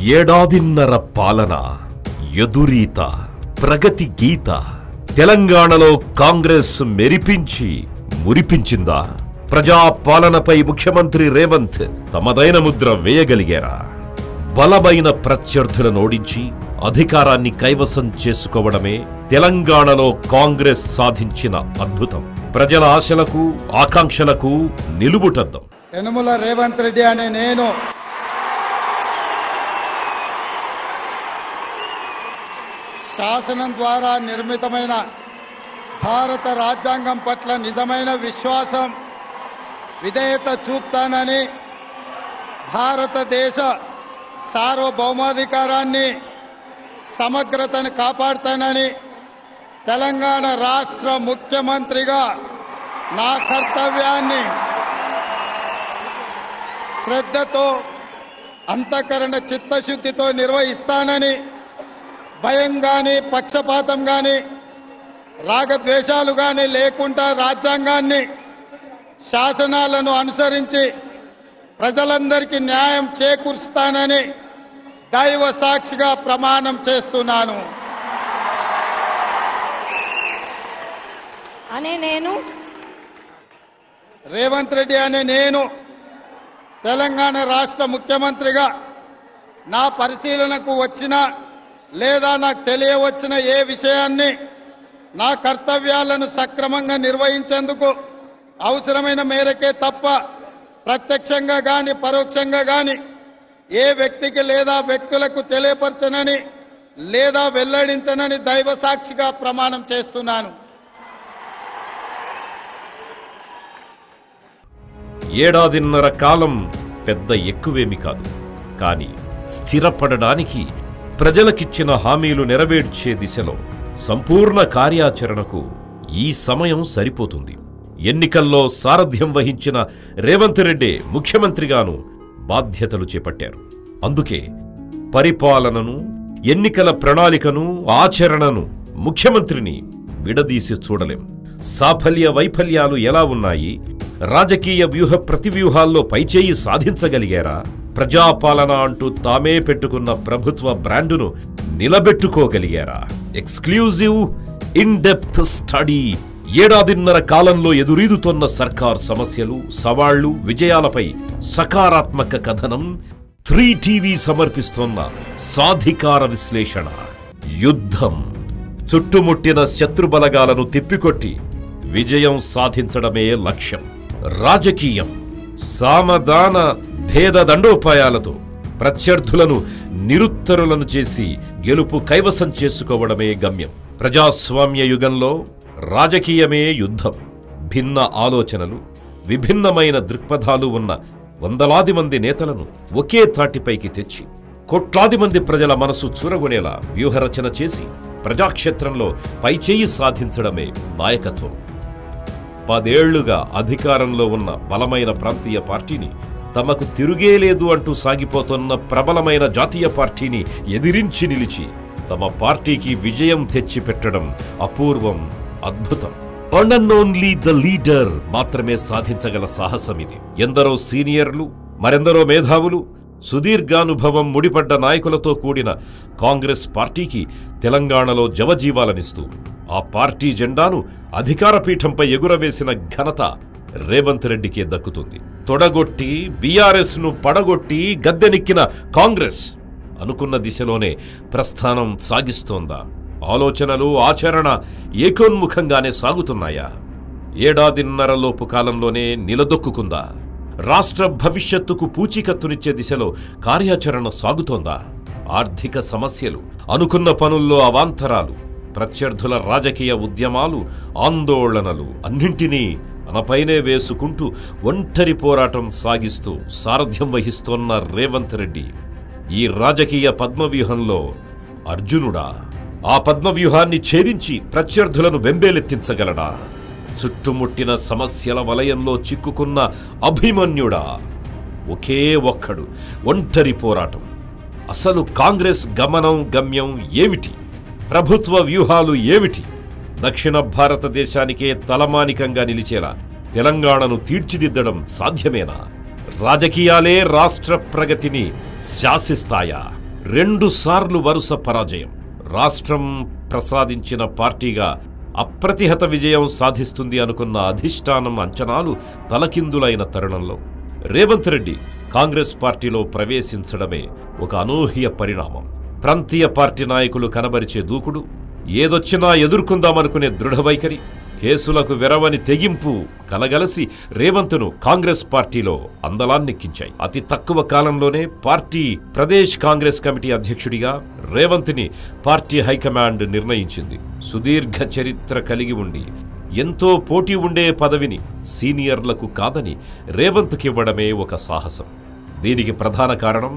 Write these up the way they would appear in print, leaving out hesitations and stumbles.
ఏడాదిన్నర పాలన ఎదురీత ప్రగతి గీత తెలంగాణలో కాంగ్రెస్ మెరిపించి మురిపించిందా? ప్రజాపాలనపై ముఖ్యమంత్రి రేవంత్ తమదైన ముద్ర వేయగలిగారా? బలమైన ప్రత్యర్థులను ఓడించి అధికారాన్ని కైవసం చేసుకోవడమే తెలంగాణలో కాంగ్రెస్ సాధించిన అద్భుతం. ప్రజల ఆశలకు ఆకాంక్షలకు నిలువుటద్దం. యనమల రేవంత్ రెడ్డి అనే నేను శాసనం ద్వారా నిర్మితమైన భారత రాజ్యాంగం పట్ల నిజమైన విశ్వాసం, విధేయత చూపుతానని, భారతదేశ సార్వభౌమాధికారాన్ని సమగ్రతను కాపాడుతానని, తెలంగాణ రాష్ట్ర ముఖ్యమంత్రిగా నా కర్తవ్యాన్ని శ్రద్ధతో అంతఃకరణ చిత్తశుద్ధితో నిర్వహిస్తానని, భయం గాని పక్షపాతం గాని రాగద్వేషాలు గాని లేకుండా రాజ్యాంగాన్ని శాసనాలను అనుసరించి ప్రజలందరికీ న్యాయం చేకూరుస్తానని దైవ సాక్షిగా ప్రమాణం చేస్తున్నాను. రేవంత్ రెడ్డి అనే నేను తెలంగాణ రాష్ట్ర ముఖ్యమంత్రిగా నా పరిశీలనకు వచ్చిన లేదా నాకు తెలియవచ్చిన ఏ విషయాన్ని నా కర్తవ్యాలను సక్రమంగా నిర్వహించేందుకు అవసరమైన మేరకే తప్ప ప్రత్యక్షంగా గాని పరోక్షంగా గాని ఏ వ్యక్తికి లేదా వ్యక్తులకు తెలియపరచనని లేదా వెల్లడించనని దైవ సాక్షిగా ప్రమాణం చేస్తున్నాను. ఏడాదిన్నర కాలం పెద్ద ఎక్కువేమి కాదు. కానీ స్థిరపడడానికి ప్రజలకిచ్చిన హామీలు నెరవేర్చే దిశలో సంపూర్ణ కార్యాచరణకు ఈ సమయం సరిపోతుంది. ఎన్నికల్లో సారథ్యం వహించిన రేవంత్ రెడ్డి ముఖ్యమంత్రిగాను బాధ్యతలు చేపట్టారు. అందుకే పరిపాలనను, ఎన్నికల ప్రణాళికను, ఆచరణను ముఖ్యమంత్రిని విడదీసి చూడలేం. సాఫల్య వైఫల్యాలు ఎలా ఉన్నాయి? రాజకీయ వ్యూహ ప్రతివ్యూహాల్లో పైచేయి సాధించగలిగారా? ప్రజాపాలన అంటూ తామే పెట్టుకున్న ప్రభుత్వ బ్రాండును నిలబెట్టుకోగలిగారా? Exclusive in depth study. ఏడాదిన్నర కాలంలో ఎదురీదుతోన్న సర్కార్ సమస్యలు, సవాళ్లు, విజయాలపై సకారాత్మక కథనం 3TV సమర్పిస్తోన్న సాధికార విశ్లేషణ. యుద్ధం. చుట్టుముట్టిన శత్రుబలగాలను తిప్పికొట్టి విజయం సాధించడమే లక్ష్యం. రాజకీయం. సామధాన భేద దండోపాయాలతో ప్రత్యర్థులను నిరుత్తరులను చేసి గెలుపు కైవసం చేసుకోవడమే గమ్యం. ప్రజాస్వామ్య యుగంలో రాజకీయమే యుద్ధం. భిన్న ఆలోచనలు, విభిన్నమైన దృక్పథాలు ఉన్న వందలాది మంది నేతలను ఒకే తాటిపైకి తెచ్చి కోట్లాది మంది ప్రజల మనసు చూరగొనేలా వ్యూహరచన చేసి ప్రజాక్షేత్రంలో పైచేయి సాధించడమే నాయకత్వం. 10 ఏళ్లుగా అధికారంలో ఉన్న బలమైన ప్రాంతీయ పార్టీని, తమకు తిరుగేలేదు అంటూ సాగిపోతున్న ప్రబలమైన జాతీయ పార్టీని ఎదిరించి నిలిచి తమ పార్టీకి విజయం తెచ్చిపెట్టడం అపూర్వం, అద్భుతం. One and only the leader మాత్రమే సాధించగల సాహసం ఇది. ఎందరో సీనియర్లు, మరెందరో మేధావులు, సుదీర్ఘానుభవం ముడిపడ్డ నాయకులతో కూడిన కాంగ్రెస్ పార్టీకి తెలంగాణలో జవజీవాలనిస్తూ ఆ పార్టీ జెండాను అధికార పీఠంపై ఎగురవేసిన ఘనత రేవంత్ రెడ్డికే దక్కుతుంది. తొడగొట్టి బీఆర్ఎస్ ను పడగొట్టి గద్దెనెక్కిన కాంగ్రెస్ అనుకున్న దిశలోనే ప్రస్థానం సాగిస్తోందా? ఆలోచనలు, ఆచరణ ఏకోన్ముఖంగానే సాగుతున్నాయా? ఏడాదిన్నరలోపు కాలంలోనే నిలదొక్కుందా? రాష్ట్ర భవిష్యత్తుకు పూచీకత్తునిచ్చే దిశలో కార్యాచరణ సాగుతోందా? ఆర్థిక సమస్యలు, అనుకున్న పనుల్లో అవాంతరాలు, ప్రత్యర్థుల రాజకీయ ఉద్యమాలు, ఆందోళనలు అన్నింటినీ తనపైనే వేసుకుంటూ ఒంటరి పోరాటం సాగిస్తూ సారథ్యం వహిస్తోన్న రేవంత్ రెడ్డి ఈ రాజకీయ పద్మవ్యూహంలో అర్జునుడా? ఆ పద్మవ్యూహాన్ని ఛేదించి ప్రత్యర్థులను బెంబేలెత్తించగలడా? చుట్టుముట్టిన సమస్యల వలయంలో చిక్కుకున్న అభిమన్యుడా? ఒకే ఒక్కడు, ఒంటరి పోరాటం. అసలు కాంగ్రెస్ గమనం, గమ్యం ఏమిటి? ప్రభుత్వ వ్యూహాలు ఏమిటి? దక్షిణ భారతదేశానికే తలమానికంగా నిలిచేలా తెలంగాణను తీర్చిదిద్దడం సాధ్యమేనా? రాజకీయాలే రాష్ట్ర ప్రగతిని శాసిస్తాయా? 2 సార్లు వరుస పరాజయం. రాష్ట్రం ప్రసాదించిన పార్టీగా అప్రతిహత విజయం సాధిస్తుంది అనుకున్న అధిష్టానం అంచనాలు తలకిందులైన తరుణంలో రేవంత్ రెడ్డి కాంగ్రెస్ పార్టీలో ప్రవేశించడమే ఒక అనూహ్య పరిణామం. ప్రాంతీయ పార్టీ నాయకులు కనబరిచే దూకుడు, ఏదొచ్చినా ఎదుర్కొందామనుకునే దృఢవైఖరి, కేసులకు వెరవని తెగింపు కలగలసి రేవంత్ను కాంగ్రెస్ పార్టీలో అందలాన్నెక్కించాయి. అతి తక్కువ కాలంలోనే పార్టీ ప్రదేశ్ కాంగ్రెస్ కమిటీ అధ్యక్షుడిగా రేవంత్ని పార్టీ హైకమాండ్ నిర్ణయించింది. సుదీర్ఘ చరిత్ర కలిగి ఉండి ఎంతో పోటీ ఉండే పదవిని సీనియర్లకు కాదని రేవంత్కివ్వడమే ఒక సాహసం. దీనికి ప్రధాన కారణం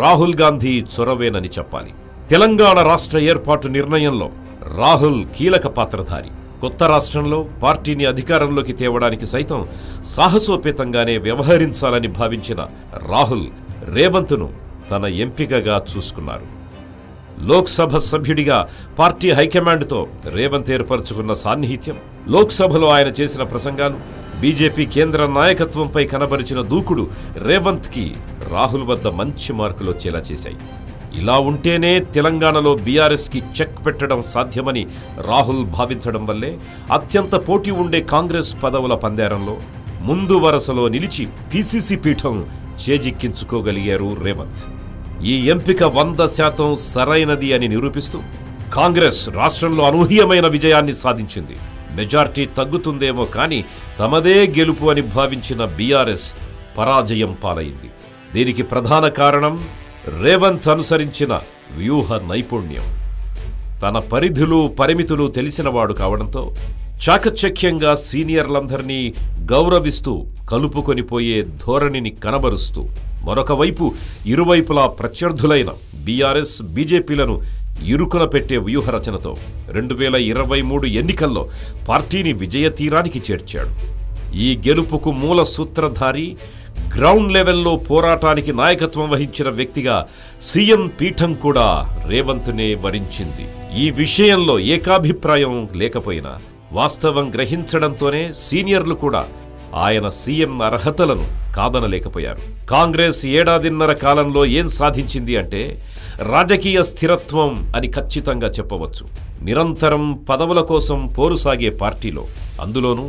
రాహుల్ గాంధీ చొరవేనని చెప్పాలి. తెలంగాణ రాష్ట్ర ఏర్పాటు నిర్ణయంలో రాహుల్ కీలక పాత్రధారి. కొత్త రాష్ట్రంలో పార్టీని అధికారంలోకి తేవడానికి సైతం సాహసోపేతంగానే వ్యవహరించాలని భావించిన రాహుల్ రేవంత్ను తన ఎంపికగా చూసుకున్నారు. లోక్సభ సభ్యుడిగా పార్టీ హైకమాండ్తో రేవంత్ ఏర్పరచుకున్న సాన్నిహిత్యం, లోక్సభలో ఆయన చేసిన ప్రసంగాలు, బీజేపీ కేంద్ర నాయకత్వంపై కనబరిచిన దూకుడు రేవంత్కి రాహుల్ వద్ద మంచి మార్కులు వచ్చేలా చేశాయి. ఇలా ఉంటేనే తెలంగాణలో బీఆర్ఎస్కి చెక్ పెట్టడం సాధ్యమని రాహుల్ భావించడం వల్లే అత్యంత పోటీ ఉండే కాంగ్రెస్ పదవుల పందేరంలో ముందు వరుసలో నిలిచి పీసీసీ పీఠం చేజిక్కించుకోగలిగారు రేవంత్. ఈ ఎంపిక 100% సరైనది అని నిరూపిస్తూ కాంగ్రెస్ రాష్ట్రంలో అనూహ్యమైన విజయాన్ని సాధించింది. మెజార్టీ తగ్గుతుందేమో కానీ తమదే గెలుపు అని భావించిన బీఆర్ఎస్ పరాజయం పాలైంది. దీనికి ప్రధాన కారణం రేవంత్ అనుసరించిన వ్యూహ నైపుణ్యం. తన పరిధులు పరిమితులు తెలిసినవాడు కావడంతో చాకచక్యంగా సీనియర్లందరినీ గౌరవిస్తూ కలుపుకొనిపోయే ధోరణిని కనబరుస్తూ, మరొక వైపు ఇరువైపులా ప్రత్యర్థులైన బీఆర్ఎస్ బీజేపీలను ఇరుకున పెట్టే వ్యూహరచనతో 2023 ఎన్నికల్లో పార్టీని విజయతీరానికి చేర్చాడు. ఈ గెలుపుకు మూల సూత్రధారి, గ్రౌండ్ లెవెల్లో పోరాటానికి నాయకత్వం వహించిన వ్యక్తిగా సీఎం పీఠం కూడా రేవంత్నే వరించింది. ఈ విషయంలో ఏకాభిప్రాయం లేకపోయినా వాస్తవం గ్రహించడంతోనే సీనియర్లు కూడా ఆయన సీఎం అర్హతలను కాదనలేకపోయారు. కాంగ్రెస్ 1.5 కాలంలో ఏం సాధించింది అంటే రాజకీయ స్థిరత్వం అని ఖచ్చితంగా చెప్పవచ్చు. నిరంతరం పదవుల కోసం పోరు సాగే పార్టీలో, అందులోనూ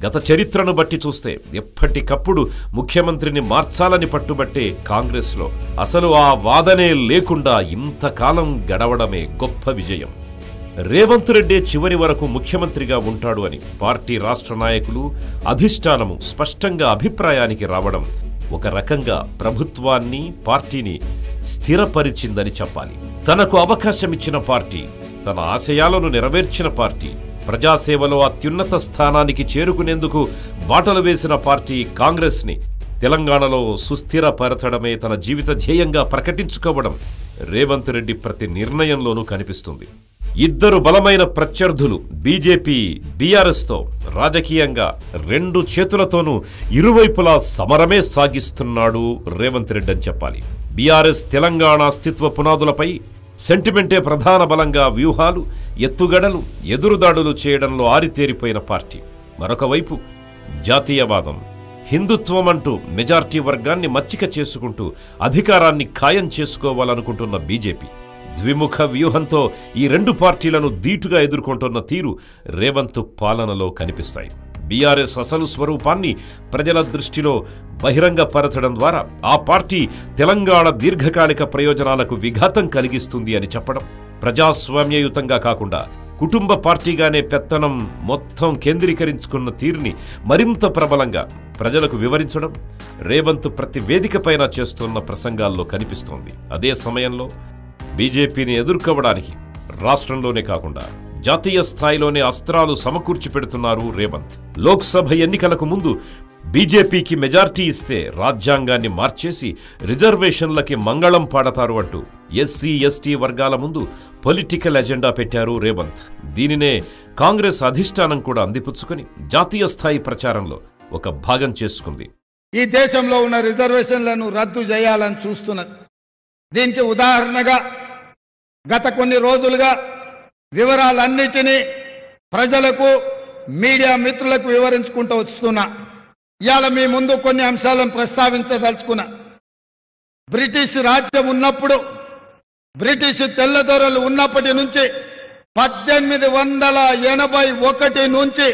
గత చరిత్రను బట్టి చూస్తే ఎప్పటికప్పుడు ముఖ్యమంత్రిని మార్చాలని పట్టుబట్టే కాంగ్రెస్లో అసలు ఆ వాదనే లేకుండా ఇంతకాలం గడవడమే గొప్ప విజయం. రేవంత్ రెడ్డి చివరి వరకు ముఖ్యమంత్రిగా ఉంటాడు అని పార్టీ రాష్ట్ర నాయకులు, అధిష్టానము స్పష్టంగా అభిప్రాయానికి రావడం ఒక రకంగా ప్రభుత్వాన్ని, పార్టీని స్థిరపరిచిందని చెప్పాలి. తనకు అవకాశమిచ్చిన పార్టీ, తన ఆశయాలను నెరవేర్చిన పార్టీ, ప్రజాసేవలో అత్యున్నత స్థానానికి చేరుకునేందుకు బాటలు వేసిన పార్టీ కాంగ్రెస్ని తెలంగాణలో సుస్థిరపరచడమే తన జీవిత ధ్యేయంగా ప్రకటించుకోవడం రేవంత్ రెడ్డి ప్రతి నిర్ణయంలోనూ కనిపిస్తుంది. ఇద్దరు బలమైన ప్రత్యర్థులు బీజేపీ, బీఆర్ఎస్తో రాజకీయంగా 2 చేతులతోనూ ఇరువైపులా సమరమే సాగిస్తున్నాడు రేవంత్ రెడ్డి అని చెప్పాలి. బీఆర్ఎస్ తెలంగాణ అస్తిత్వ పునాదులపై సెంటిమెంటే ప్రధాన బలంగా వ్యూహాలు, ఎత్తుగడలు, ఎదురుదాడులు చేయడంలో ఆరితేరిపోయిన పార్టీ. మరొక వైపు జాతీయవాదం, హిందుత్వం అంటూ మెజార్టీ వర్గాన్ని మచ్చిక చేసుకుంటూ అధికారాన్ని ఖాయం చేసుకోవాలనుకుంటున్న బీజేపీ. ద్విముఖ వ్యూహంతో ఈ 2 పార్టీలను ధీటుగా ఎదుర్కొంటున్న తీరు రేవంత్ పాలనలో కనిపిస్తాయి. బీఆర్ఎస్ అసలు స్వరూపాన్ని ప్రజల దృష్టిలో బహిరంగపరచడం ద్వారా ఆ పార్టీ తెలంగాణ దీర్ఘకాలిక ప్రయోజనాలకు విఘాతం కలిగిస్తుంది అని చెప్పడం, ప్రజాస్వామ్యయుతంగా కాకుండా కుటుంబ పార్టీగానే పెత్తనం మొత్తం కేంద్రీకరించుకున్న తీరుని మరింత ప్రబలంగా ప్రజలకు వివరించడం రేవంత్ ప్రతి వేదికపైన చేస్తున్న ప్రసంగాల్లో కనిపిస్తోంది. అదే సమయంలో బీజేపీని ఎదుర్కోవడానికి రాష్ట్రంలోనే కాకుండా జాతీయ స్థాయిలోనే అస్త్రాలు సమకూర్చి పెడుతున్నారు రేవంత్. లోక్సభ ఎన్నికలకు ముందు బీజేపీకి మెజార్టీ ఇస్తే రాజ్యాంగాన్ని మార్చేసి రిజర్వేషన్లకి మంగళం పాడతారు అంటూ ఎస్సీ, ఎస్టీ వర్గాల ముందు పొలిటికల్ ఎజెండా పెట్టారు రేవంత్. దీనినే కాంగ్రెస్ అధిష్టానం కూడా అందిపుచ్చుకుని జాతీయ స్థాయి ప్రచారంలో ఒక భాగం చేసుకుంది. ఈ దేశంలో ఉన్న రిజర్వేషన్లను రద్దు చేయాలని చూస్తున్నది. దీనికి ఉదాహరణగా గత కొన్ని రోజులుగా వివరాలన్నిటినీ ప్రజలకు, మీడియా మిత్రులకు వివరించుకుంటూ వస్తున్నా. ఇవాళ మీ ముందు కొన్ని అంశాలను ప్రస్తావించదలుచుకున్నా. బ్రిటిష్ రాజ్యం ఉన్నప్పుడు బ్రిటిష్ తెల్లదొరలు ఉన్నప్పటి నుంచి 1881 నుంచి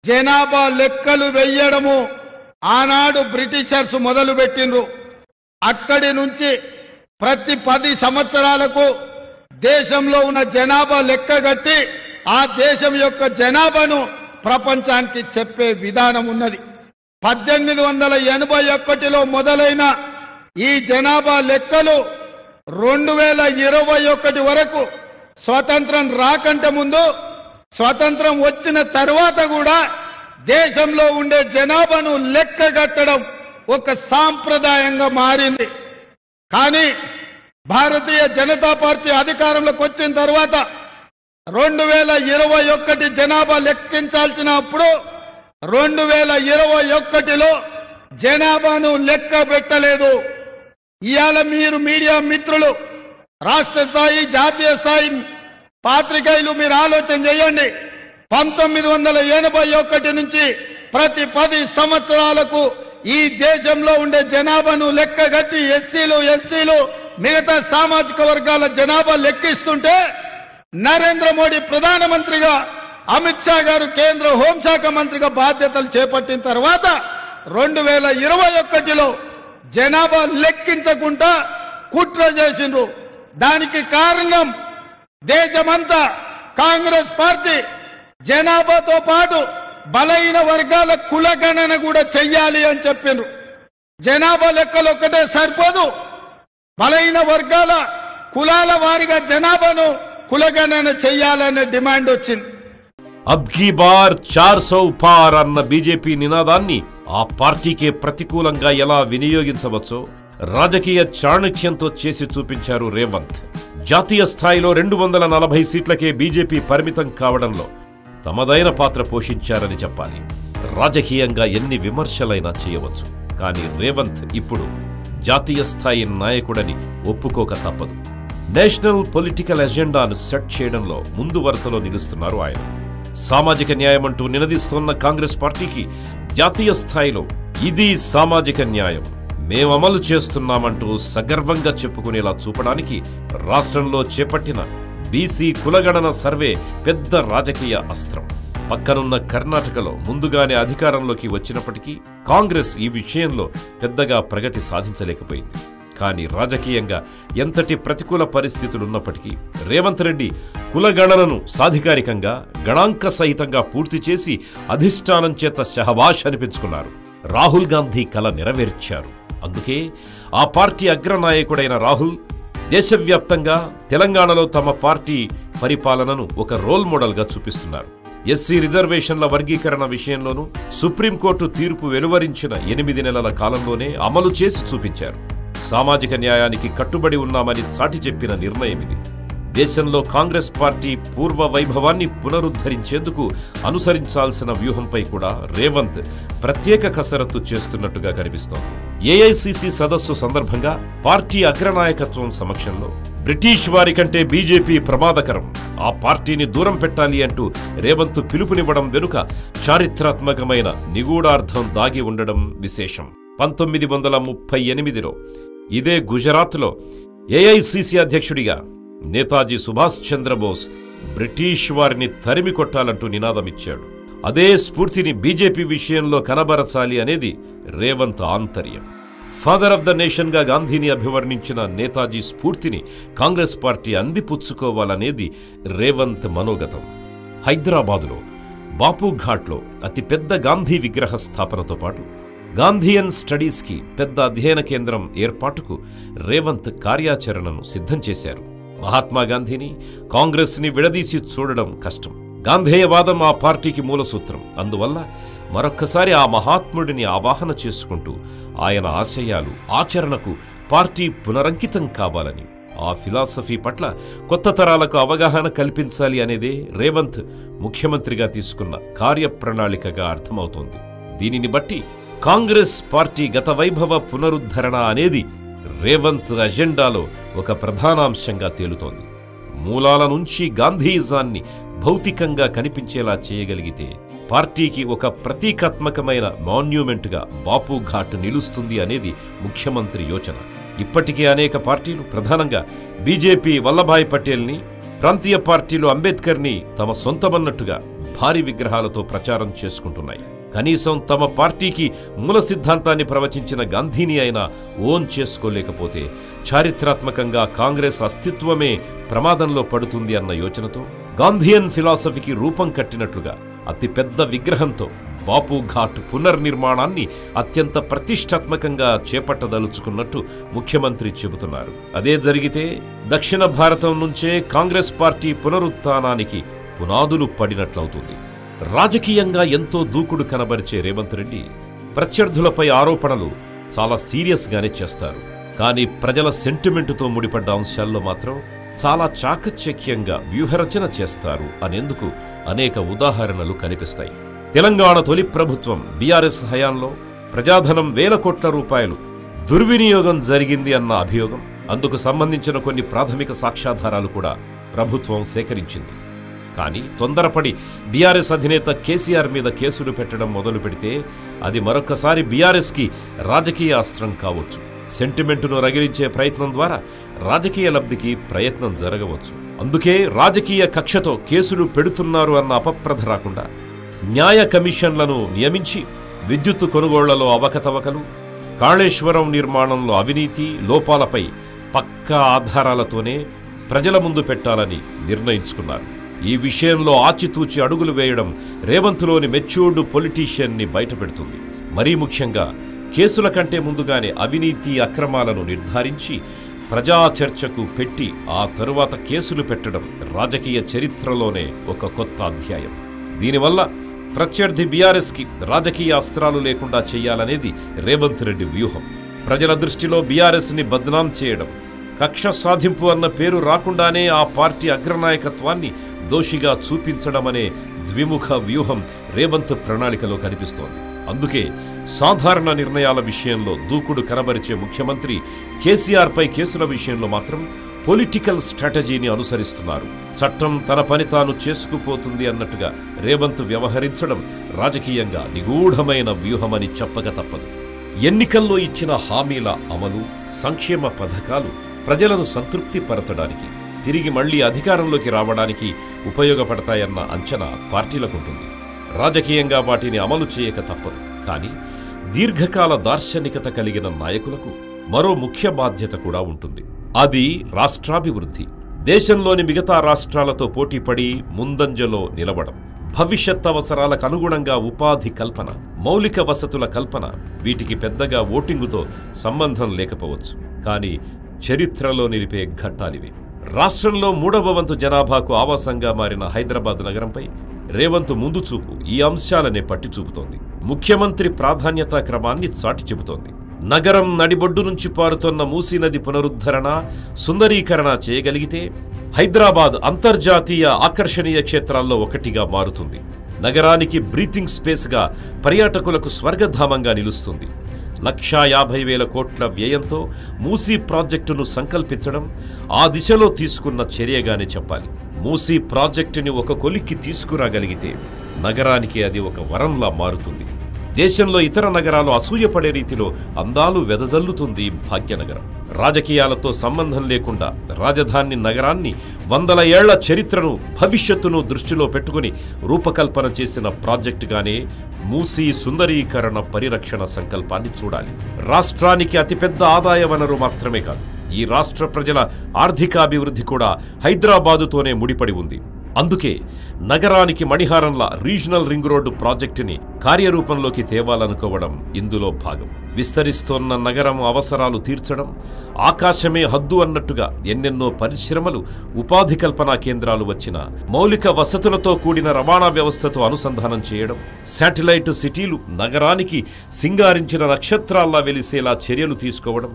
జనాభా లెక్కలు వెయ్యడము ఆనాడు బ్రిటిషర్స్ మొదలుపెట్టిండ్రు. అక్కడి నుంచి ప్రతి 10 సంవత్సరాలకు దేశంలో ఉన్న జనాభా లెక్కగట్టి ఆ దేశం యొక్క జనాభాను ప్రపంచానికి చెప్పే విధానం ఉన్నది. 1881లో మొదలైన ఈ జనాభా లెక్కలు 2021 వరకు స్వతంత్రం రాకంటే ముందు, స్వతంత్రం వచ్చిన తర్వాత కూడా దేశంలో ఉండే జనాభాను లెక్కగట్టడం ఒక సాంప్రదాయంగా మారింది. కానీ భారతీయ జనతా పార్టీ అధికారంలోకి వచ్చిన తర్వాత 2021 జనాభా లెక్కించాల్సినప్పుడు 2021లో జనాభాను లెక్క పెట్టలేదు. ఇవాళ మీరు మీడియా మిత్రులు, రాష్ట్ర స్థాయి, జాతీయ స్థాయి పాత్రికేయులు మీరు ఆలోచన చేయండి. 1981 నుంచి ప్రతి 10 సంవత్సరాలకు ఈ దేశంలో ఉండే జనాభాను లెక్కగట్టి ఎస్సీలు, ఎస్టీలు, మిగతా సామాజిక వర్గాల జనాభా లెక్కిస్తుంటే నరేంద్ర మోడీ ప్రధానమంత్రిగా, అమిత్ షా గారు కేంద్ర హోంశాఖ మంత్రిగా బాధ్యతలు చేపట్టిన తర్వాత 2021లో జనాభా లెక్కించకుండా కుట్ర చేసిండ్రు. దానికి కారణం దేశమంతా కాంగ్రెస్ పార్టీ జనాభాతో పాటు బలహీన వర్గాల కులగణన కూడా చెయ్యాలి అని చెప్పిండ్రు. జనాభా లెక్కలు ఒక్కటే సరిపోదు, బలహీన వర్గాల కులాల వారిగా జనాభాను కులగణన చెయ్యాలనే డిమాండ్ వచ్చింది. అబ్కీ బార్ 400 పార్ అన్న బీజేపీ నినాదాన్ని ఆ పార్టీకే ప్రతికూలంగా ఎలా వినియోగించవచ్చో రాజకీయ చాణక్యంతో చేసి చూపించారు రేవంత్. జాతీయ స్థాయిలో 240 సీట్లకే బీజేపీ పరిమితం కావడంలో తమదైన పాత్ర పోషించారని చెప్పాలి. రాజకీయంగా ఎన్ని విమర్శలైనా చేయవచ్చు, కానీ రేవంత్ ఇప్పుడు జాతీయ స్థాయి నాయకుడని ఒప్పుకోక తప్పదు. నేషనల్ పొలిటికల్ ఎజెండాను సెట్ చేయడంలో ముందు వరుసలో నిలుస్తున్నారు ఆయన. సామాజిక న్యాయమంటూ నినదిస్తున్న కాంగ్రెస్ పార్టీకి జాతీయ స్థాయిలో ఇది సామాజిక న్యాయం, మేమమలు చేస్తున్నామంటూ సగర్వంగా చెప్పుకునేలా చూపడానికి రాష్ట్రంలో చేపట్టిన బీసీ కులగణన సర్వే పెద్ద రాజకీయ అస్త్రం. పక్కనున్న కర్ణాటకలో ముందుగానే అధికారంలోకి వచ్చినప్పటికీ కాంగ్రెస్ ఈ విషయంలో పెద్దగా ప్రగతి సాధించలేకపోయింది. కానీ రాజకీయంగా ఎంతటి ప్రతికూల పరిస్థితులున్నప్పటికీ రేవంత్ రెడ్డి కులగణనను సాధికారికంగా గణాంక సహితంగా పూర్తి చేసి అధిష్టానం చేత షహబాష్ అనిపించుకున్నారు. రాహుల్ గాంధీ కల నెరవేర్చారు. అందుకే ఆ పార్టీ అగ్రనాయకుడైన రాహుల్ దేశవ్యాప్తంగా తెలంగాణలో తమ పార్టీ పరిపాలనను ఒక రోల్ మోడల్గా చూపిస్తున్నారు. ఎస్సీ రిజర్వేషన్ల వర్గీకరణ విషయంలోనూ సుప్రీంకోర్టు తీర్పు వెలువరించిన 8 నెలల కాలంలోనే అమలు చేసి చూపించారు. సామాజిక న్యాయానికి కట్టుబడి ఉన్నామని చాటి చెప్పిన నిర్ణయం ఇది. దేశంలో కాంగ్రెస్ పార్టీ పూర్వ వైభవాన్ని పునరుద్ధరించేందుకు అనుసరించాల్సిన వ్యూహంపై కూడా రేవంత్ ప్రత్యేక కసరత్తు చేస్తున్నట్టుగా కనిపిస్తోంది. ఏఐసిసి సదస్సు సందర్భంగా పార్టీ అగ్రనాయకత్వం సమక్షంలో బ్రిటిష్ వారి కంటే బీజేపీ ప్రమాదకరం, ఆ పార్టీని దూరం పెట్టాలి అంటూ రేవంత్ పిలుపునివ్వడం వెనుక చారిత్రాత్మకమైన నిగూఢార్థం దాగి ఉండడం విశేషం. 1938లో ఇదే గుజరాత్లో ఏఐసిసి అధ్యక్షుడిగా నేతాజీ సుభాష్ చంద్రబోస్ బ్రిటిష్ వారిని తరిమి కొట్టాలంటూ నినాదమిచ్చాడు. అదే స్ఫూర్తిని బీజేపీ విషయంలో కనబరచాలి అనేది రేవంత్ ఆంతర్యం. ఫాదర్ ఆఫ్ ద నేషన్ గా గాంధీని అభివర్ణించిన నేతాజీ స్ఫూర్తిని కాంగ్రెస్ పార్టీ అందిపుచ్చుకోవాలనేది రేవంత్ మనోగతం. హైదరాబాదులో బాపుఘాట్లో అతిపెద్ద గాంధీ విగ్రహ స్థాపనతో పాటు గాంధీయన్ స్టడీస్కి పెద్ద అధ్యయన కేంద్రం ఏర్పాటుకు రేవంత్ కార్యాచరణను సిద్ధం చేశారు. మహాత్మాగాంధీని, కాంగ్రెస్ని విడదీసి చూడడం కష్టం. గాంధేయవాదం ఆ పార్టీకి మూలసూత్రం. అందువల్ల మరొక్కసారి ఆ మహాత్ముడిని ఆవాహన చేసుకుంటూ ఆయన ఆశయాలు, ఆచరణకు పార్టీ పునరంకితం కావాలని, ఆ ఫిలాసఫీ పట్ల కొత్త తరాలకు అవగాహన కల్పించాలి అనేదే రేవంత్ ముఖ్యమంత్రిగా తీసుకున్న కార్యప్రణాళికగా అర్థమవుతోంది. దీనిని బట్టి కాంగ్రెస్ పార్టీ గత వైభవ పునరుద్ధరణ అనేది రేవంత్ అజెండాలో ఒక ప్రధానాంశంగా తేలుతోంది. మూలాల నుంచి గాంధీయిజాన్ని భౌతికంగా కనిపించేలా చేయగలిగితే పార్టీకి ఒక ప్రతీకాత్మకమైన మాన్యూమెంట్గా బాపుఘాట్ నిలుస్తుంది అనేది ముఖ్యమంత్రి యోచన. ఇప్పటికే అనేక పార్టీలు, ప్రధానంగా బీజేపీ వల్లభాయ్ పటేల్ని, ప్రాంతీయ పార్టీలు అంబేద్కర్ని తమ సొంతమన్నట్టుగా భారీ విగ్రహాలతో ప్రచారం చేసుకుంటున్నాయి. కనీసం తమ పార్టీకి మూల సిద్ధాంతాన్ని ప్రవచించిన గాంధీని అయినా ఓన్ చేసుకోలేకపోతే చారిత్రాత్మకంగా కాంగ్రెస్ అస్తిత్వమే ప్రమాదంలో పడుతుంది అన్న యోచనతో గాంధీయన్ ఫిలాసఫీకి రూపం కట్టినట్లుగా అతిపెద్ద విగ్రహంతో బాపు ఘాట్ పునర్నిర్మాణాన్ని అత్యంత ప్రతిష్టాత్మకంగా చేపట్టదలుచుకున్నట్టు ముఖ్యమంత్రి చెబుతున్నారు. అదే జరిగితే దక్షిణ భారతం నుంచే కాంగ్రెస్ పార్టీ పునరుత్థానానికి పునాదులు పడినట్లవుతుంది. రాజకీయంగా ఎంతో దూకుడు కనబరిచే రేవంత్ రెడ్డి ప్రత్యర్థులపై ఆరోపణలు చాలా సీరియస్గానే చేస్తారు. కానీ ప్రజల సెంటిమెంటుతో ముడిపడ్డ అంశాల్లో మాత్రం చాలా చాకచక్యంగా వ్యూహరచన చేస్తారు అనేందుకు అనేక ఉదాహరణలు కనిపిస్తాయి. తెలంగాణ తొలి ప్రభుత్వం బీఆర్ఎస్ హయాంలో ప్రజాధనం వేల కోట్ల రూపాయలు దుర్వినియోగం జరిగింది అన్న అభియోగం, అందుకు సంబంధించిన కొన్ని ప్రాథమిక సాక్ష్యాధారాలు కూడా ప్రభుత్వం సేకరించింది. కానీ తొందరపడి బీఆర్ఎస్ అధినేత కేసీఆర్ మీద కేసులు పెట్టడం మొదలు పెడితే అది మరొకసారి బీఆర్ఎస్కి రాజకీయ అస్త్రం కావచ్చు. సెంటిమెంటును రగిలించే ప్రయత్నం ద్వారా రాజకీయ లబ్ధికి ప్రయత్నం జరగవచ్చు. అందుకే రాజకీయ కక్షతో కేసులు పెడుతున్నారు అన్న అపప్రథ రాకుండా న్యాయ కమిషన్లను నియమించి విద్యుత్తు కొనుగోళ్లలో అవకతవకలు, కాళేశ్వరం నిర్మాణంలో అవినీతి లోపాలపై పక్కా ఆధారాలతోనే ప్రజల ముందు పెట్టాలని నిర్ణయించుకున్నారు. ఈ విషయంలో ఆచితూచి అడుగులు వేయడం రేవంత్లోని మెచ్యూర్డ్ పొలిటీషియన్ని బయటపెడుతుంది. మరీ ముఖ్యంగా కేసుల కంటే ముందుగానే అవినీతి అక్రమాలను నిర్ధారించి ప్రజా చర్చకు పెట్టి ఆ తరువాత కేసులు పెట్టడం రాజకీయ చరిత్రలోనే ఒక కొత్త అధ్యాయం. దీనివల్ల ప్రత్యర్థి బీఆర్ఎస్కి రాజకీయ అస్త్రాలు లేకుండా చేయాలనేది రేవంత్ రెడ్డి వ్యూహం. ప్రజల దృష్టిలో బీఆర్ఎస్ని బద్నాం చేయడం, కక్ష సాధింపు అన్న పేరు రాకుండానే ఆ పార్టీ అగ్రనాయకత్వాన్ని దోషిగా చూపించడమనే ద్విముఖ వ్యూహం రేవంత్ ప్రణాళికలో కనిపిస్తోంది. అందుకే సాధారణ నిర్ణయాల విషయంలో దూకుడు కనబరిచే ముఖ్యమంత్రి కేసీఆర్పై కేసుల విషయంలో మాత్రం పొలిటికల్ స్ట్రాటజీని అనుసరిస్తున్నారు. చట్టం తన పని తాను చేసుకుపోతుంది అన్నట్టుగా రేవంత్ వ్యవహరించడం రాజకీయంగా నిగూఢమైన వ్యూహమని చెప్పక తప్పదు. ఎన్నికల్లో ఇచ్చిన హామీల అమలు, సంక్షేమ పథకాలు ప్రజలను సంతృప్తిపరచడానికి, తిరిగి మళ్లీ అధికారంలోకి రావడానికి ఉపయోగపడతాయన్న అంచనా పార్టీలకుంటుంది. రాజకీయంగా వాటిని అమలు చేయక తప్పదు. కానీ దీర్ఘకాల దార్శనికత కలిగిన నాయకులకు మరో ముఖ్య బాధ్యత కూడా ఉంటుంది. అది రాష్ట్రాభివృద్ధి. దేశంలోని మిగతా రాష్ట్రాలతో పోటీపడి ముందంజలో నిలవడం, భవిష్యత్ అవసరాలకు అనుగుణంగా ఉపాధి కల్పన, మౌలిక వసతుల కల్పన. వీటికి పెద్దగా ఓటింగుతో సంబంధం లేకపోవచ్చు, కానీ చరిత్రలో నిలిపే ఘట్టాలివి. రాష్ట్రంలో 3వ వంతు జనాభాకు ఆవాసంగా మారిన హైదరాబాద్ నగరంపై రేవంత్ ముందు చూపు ఈ అంశాలనే పట్టి చూపుతోంది. ముఖ్యమంత్రి ప్రాధాన్యతా క్రమాన్ని చాటి చెబుతోంది. నగరం నడిబొడ్డు నుంచి పారుతోన్న మూసీ నది పునరుద్ధరణ, సుందరీకరణ చేయగలిగితే హైదరాబాద్ అంతర్జాతీయ ఆకర్షణీయ క్షేత్రాల్లో ఒకటిగా మారుతుంది. నగరానికి బ్రీతింగ్ స్పేస్గా, పర్యాటకులకు స్వర్గధామంగా నిలుస్తుంది. 1,50,000 కోట్ల వ్యయంతో మూసీ ప్రాజెక్టును సంకల్పించడం ఆ దిశలో తీసుకున్న చర్యగానే చెప్పాలి. మూసీ ప్రాజెక్టుని ఒక కొలిక్కి తీసుకురాగలిగితే నగరానికి అది ఒక వరంలా మారుతుంది. దేశంలో ఇతర నగరాలు అసూయపడే రీతిలో అందాలు వెదజల్లుతుంది భాగ్యనగరం. రాజకీయాలతో సంబంధం లేకుండా రాజధాని నగరాన్ని 100 ఏళ్ల చరిత్రను, భవిష్యత్తును దృష్టిలో పెట్టుకుని రూపకల్పన చేసిన ప్రాజెక్టుగానే మూసీ సుందరీకరణ పరిరక్షణ సంకల్పాన్ని చూడాలి. రాష్ట్రానికి అతిపెద్ద ఆదాయ వనరు మాత్రమే కాదు, ఈ రాష్ట్ర ప్రజల ఆర్థికాభివృద్ధి కూడా హైదరాబాదుతోనే ముడిపడి ఉంది. అందుకే నగరానికి మణిహారంలా రీజనల్ రింగ్ రోడ్డు ప్రాజెక్టుని కార్యరూపంలోకి తేవాలనుకోవడం ఇందులో భాగం. విస్తరిస్తోన్న నగరం అవసరాలు తీర్చడం, ఆకాశమే హద్దు అన్నట్టుగా ఎన్నెన్నో పరిశ్రమలు, ఉపాధి కల్పనా కేంద్రాలు వచ్చిన మౌలిక వసతులతో కూడిన రవాణా వ్యవస్థతో అనుసంధానం చేయడం, శాటిలైట్ సిటీలు నగరానికి సింగారించిన నక్షత్రాల్లా వెలిసేలా చర్యలు తీసుకోవడం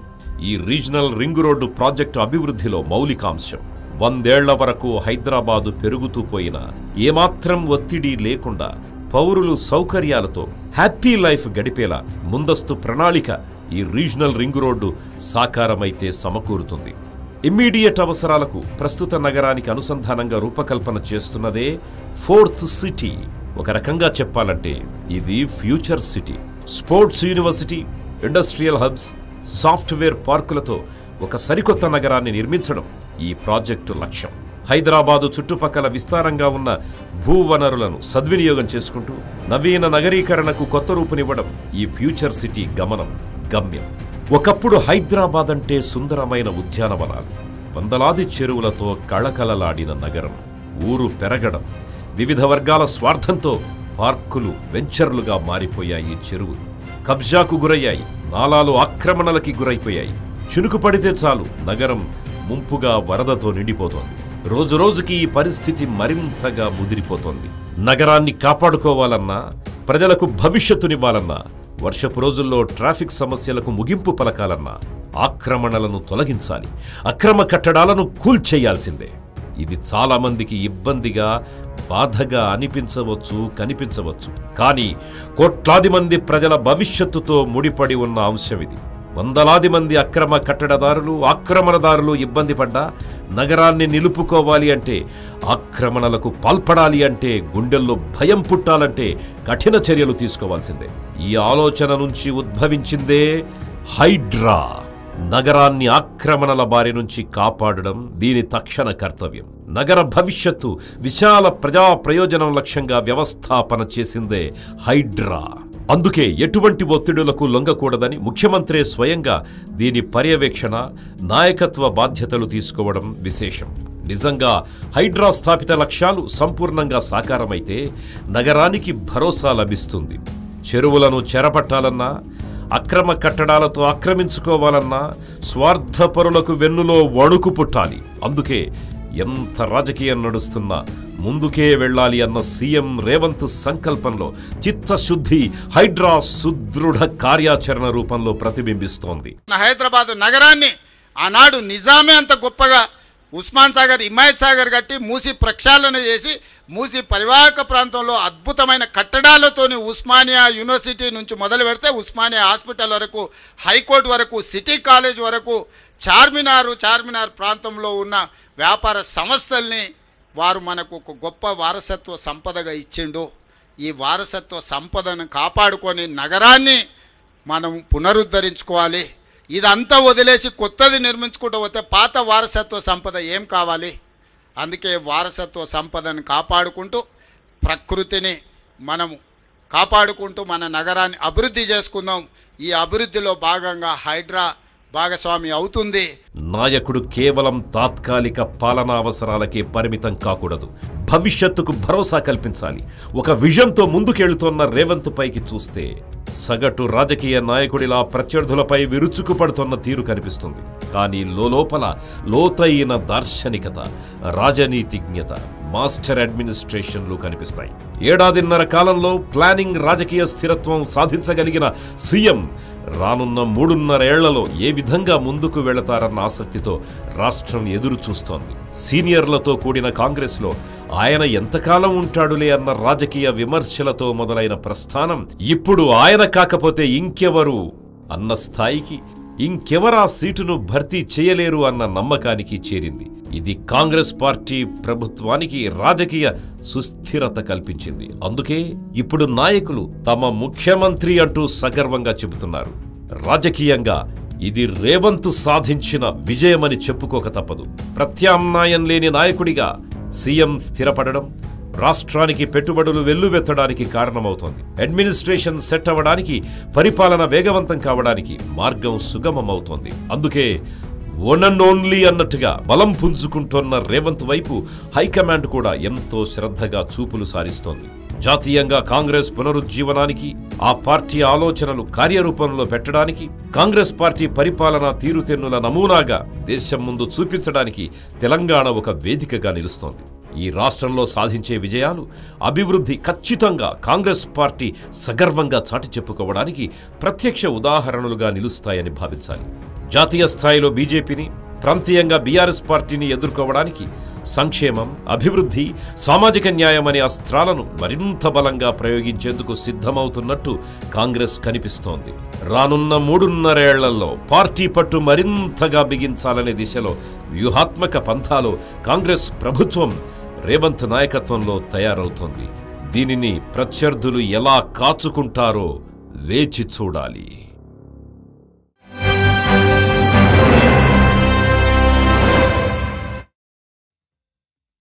ఈ రీజనల్ రింగ్ రోడ్డు ప్రాజెక్టు అభివృద్ధిలో మౌలికాంశం. 100 ఏళ్ల వరకు హైదరాబాదు పెరుగుతూ పోయినా ఏమాత్రం ఒత్తిడి లేకుండా పౌరులు సౌకర్యాలతో హ్యాపీ లైఫ్ గడిపేలా ముందస్తు ప్రణాళిక ఈ రీజనల్ రింగ్ రోడ్డు సాకారమైతే సమకూరుతుంది. ఇమ్మీడియట్ అవసరాలకు ప్రస్తుత నగరానికి అనుసంధానంగా రూపకల్పన చేస్తున్నదే 4th సిటీ. ఒక రకంగా చెప్పాలంటే ఇది future city. Sports university, industrial hubs, software పార్కులతో ఒక సరికొత్త నగరాన్ని నిర్మించడం ఈ ప్రాజెక్టు లక్ష్యం. హైదరాబాదు చుట్టుపక్కల విస్తారంగా ఉన్న భూవనరులను సద్వినియోగం చేసుకుంటూ నవీన నగరీకరణకు కొత్త రూపునివ్వడం ఈ ఫ్యూచర్ సిటీ గమ్యం. ఒకప్పుడు హైదరాబాద్ అంటే సుందరమైన ఉద్యానవనాలు, వందలాది చెరువులతో కళకళలాడిన నగరం. ఊరు పెరగడం, వివిధ వర్గాల స్వార్థంతో పార్కులు వెంచర్లుగా మారిపోయాయి. చెరువులు కబ్జాకు గురయ్యాయి, నాలాలు ఆక్రమణలకి గురైపోయాయి. చినుకు పడితే చాలు నగరం ముంపుగా వరదతో నిండిపోతోంది. రోజురోజుకి ఈ పరిస్థితి మరింతగా ముదిరిపోతోంది. నగరాన్ని కాపాడుకోవాలన్నా, ప్రజలకు భవిష్యత్తునివ్వాలన్నా, వర్షపు రోజుల్లో ట్రాఫిక్ సమస్యలకు ముగింపు పలకాలన్నా ఆక్రమణలను తొలగించాలి, అక్రమ కట్టడాలను కూల్చేయాల్సిందే. ఇది చాలా మందికి ఇబ్బందిగా, బాధగా అనిపించవచ్చు, కనిపించవచ్చు. కానీ కోట్లాది మంది ప్రజల భవిష్యత్తుతో ముడిపడి ఉన్న అంశం ఇది. వందలాది మంది అక్రమ కట్టడదారులు, ఆక్రమణదారులు ఇబ్బంది పడ్డా నగరాన్ని నిలుపుకోవాలి అంటే, ఆక్రమణలకు పాల్పడాలి అంటే, గుండెల్లో భయం పుట్టాలంటే కఠిన చర్యలు తీసుకోవాల్సిందే. ఈ ఆలోచన నుంచి ఉద్భవించిందే హైడ్రా. నగరాన్ని ఆక్రమణల బారి నుంచి కాపాడడం దీని తక్షణ కర్తవ్యం. నగర భవిష్యత్తు, విశాల ప్రజా ప్రయోజనం లక్ష్యంగా వ్యవస్థాపన చేసిందే హైడ్రా. అందుకే ఎటువంటి ఒత్తిడులకు లొంగకూడదని ముఖ్యమంత్రి స్వయంగా దీని పర్యవేక్షణ, నాయకత్వ బాధ్యతలు తీసుకోవడం విశేషం. నిజంగా హైడ్రా స్థాపిత లక్ష్యాలు సంపూర్ణంగా సాకారమైతే నగరానికి భరోసా లభిస్తుంది. చెరువులను చెరపట్టాలన్నా, అక్రమ కట్టడాలతో ఆక్రమించుకోవాలన్నా స్వార్థపరులకు వెన్నులో వణుకు పుట్టాలి. అందుకే ఎంత రాజకీయం నడుస్తున్నా ముందుకే వెళ్ళాలి అన్న సీఎం రేవంత్ సంకల్పంలో చిత్తశుద్ధి హైడ్రా సుదృఢ కార్యాచరణ రూపంలో ప్రతిబింబిస్తోంది. హైదరాబాద్ నగరాన్ని ఆనాడు నిజామే అంత గొప్పగా ఉస్మాన్ సాగర్, హిమాయత్ సాగర్ కట్టి మూసి ప్రక్షాళన చేసి మూసి పరివాహక ప్రాంతంలో అద్భుతమైన కట్టడాలతోని ఉస్మానియా యూనివర్సిటీ నుంచి మొదలు పెడితే ఉస్మానియా హాస్పిటల్ వరకు, హైకోర్టు వరకు, సిటీ కాలేజ్ వరకు, చార్మినార్ ప్రాంతంలో ఉన్న వ్యాపార సంస్థల్ని వారు మనకు ఒక గొప్ప వారసత్వ సంపదగా ఇచ్చిండు. ఈ వారసత్వ సంపదను కాపాడుకొని నగరాన్ని మనం పునరుద్ధరించుకోవాలి. ఇదంతా వదిలేసి కొత్తది నిర్మించుకుంటూ పోతే పాత వారసత్వ సంపద ఏం కావాలి? అందుకే వారసత్వ సంపదను కాపాడుకుంటూ, ప్రకృతిని మనము కాపాడుకుంటూ మన నగరాన్ని అభివృద్ధి చేసుకుందాం. ఈ అభివృద్ధిలో భాగంగా హైడ్రా భాగస్వామి అవుతుంది. నాయకుడు కేవలం తాత్కాలిక పాలనా అవసరాలకే పరిమితం కాకూడదు, భవిష్యత్తుకు భరోసా కల్పించాలి. ఒక విజన్తో ముందుకెళ్తున్న రేవంత్ పైకి చూస్తే సగటు రాజకీయ నాయకుడిలా ప్రత్యర్థులపై విరుచుకుపడుతున్న తీరు కనిపిస్తుంది. కానీ లోపల లోతైన దార్శనికత, రాజనీతిజ్ఞత, మాస్టర్ అడ్మినిస్ట్రేషన్లు కనిపిస్తాయి. ఏడాదిన్నర కాలంలో ప్లానింగ్, రాజకీయ స్థిరత్వం సాధించగలిగిన సీఎం రానున్న 3.5 ఏళ్లలో ఏ విధంగా ముందుకు వెళతారన్న ఆసక్తితో రాష్ట్రం ఎదురు చూస్తోంది. సీనియర్లతో కూడిన కాంగ్రెస్లో ఆయన ఎంతకాలం ఉంటాడులే అన్న రాజకీయ విమర్శలతో మొదలైన ప్రస్థానం ఇప్పుడు ఆయన కాకపోతే ఇంకెవరు అన్న స్థాయికి, ఇంకెవరా సీటును భర్తీ చేయలేరు అన్న నమ్మకానికి చేరింది. ఇది కాంగ్రెస్ పార్టీ ప్రభుత్వానికి రాజకీయ సుస్థిరత కల్పించింది. అందుకే ఇప్పుడు నాయకులు తమ ముఖ్యమంత్రి అంటూ సగర్వంగా చెబుతున్నారు. రాజకీయంగా ఇది రేవంత్ సాధించిన విజయమని చెప్పుకోక తప్పదు. ప్రత్యామ్నాయం లేని నాయకుడిగా సీఎం స్థిరపడడం రాష్ట్రానికి పెట్టుబడులు వెల్లువెత్తడానికి కారణమవుతోంది. అడ్మినిస్ట్రేషన్ సెట్ అవ్వడానికి, పరిపాలన వేగవంతం కావడానికి మార్గం సుగమమవుతోంది. అందుకే వన్ అండ్ ఓన్లీ అన్నట్టుగా బలం పుంజుకుంటున్న రేవంత్ వైపు హైకమాండ్ కూడా ఎంతో శ్రద్ధగా చూపులు సారిస్తోంది. జాతీయంగా కాంగ్రెస్ పునరుజ్జీవనానికి, ఆ పార్టీ ఆలోచనలు కార్యరూపంలో పెట్టడానికి, కాంగ్రెస్ పార్టీ పరిపాలనా తీరుతెన్నుల నమూనాగా దేశం ముందు చూపించడానికి తెలంగాణ ఒక వేదికగా నిలుస్తోంది. ఈ రాష్ట్రంలో సాధించే విజయాలు, అభివృద్ధి ఖచ్చితంగా కాంగ్రెస్ పార్టీ సగర్వంగా చాటి చెప్పుకోవడానికి ప్రత్యక్ష ఉదాహరణలుగా నిలుస్తాయని భావించాలి. జాతీయ స్థాయిలో బీజేపీని, ప్రాంతీయంగా బీఆర్ఎస్ పార్టీని ఎదుర్కోవడానికి సంక్షేమం, అభివృద్ధి, సామాజిక న్యాయం అనే అస్త్రాలను మరింత బలంగా ప్రయోగించేందుకు సిద్ధమవుతున్నట్టు కాంగ్రెస్ కనిపిస్తోంది. రానున్న 3.5 ఏళ్లలో పార్టీ పట్టు మరింతగా బిగించాలనే దిశలో వ్యూహాత్మక పంథాలో కాంగ్రెస్ ప్రభుత్వం రేవంత్ నాయకత్వంలో తయారవుతోంది. దీనిని ప్రత్యర్థులు ఎలా కాచుకుంటారో వేచి చూడాలి.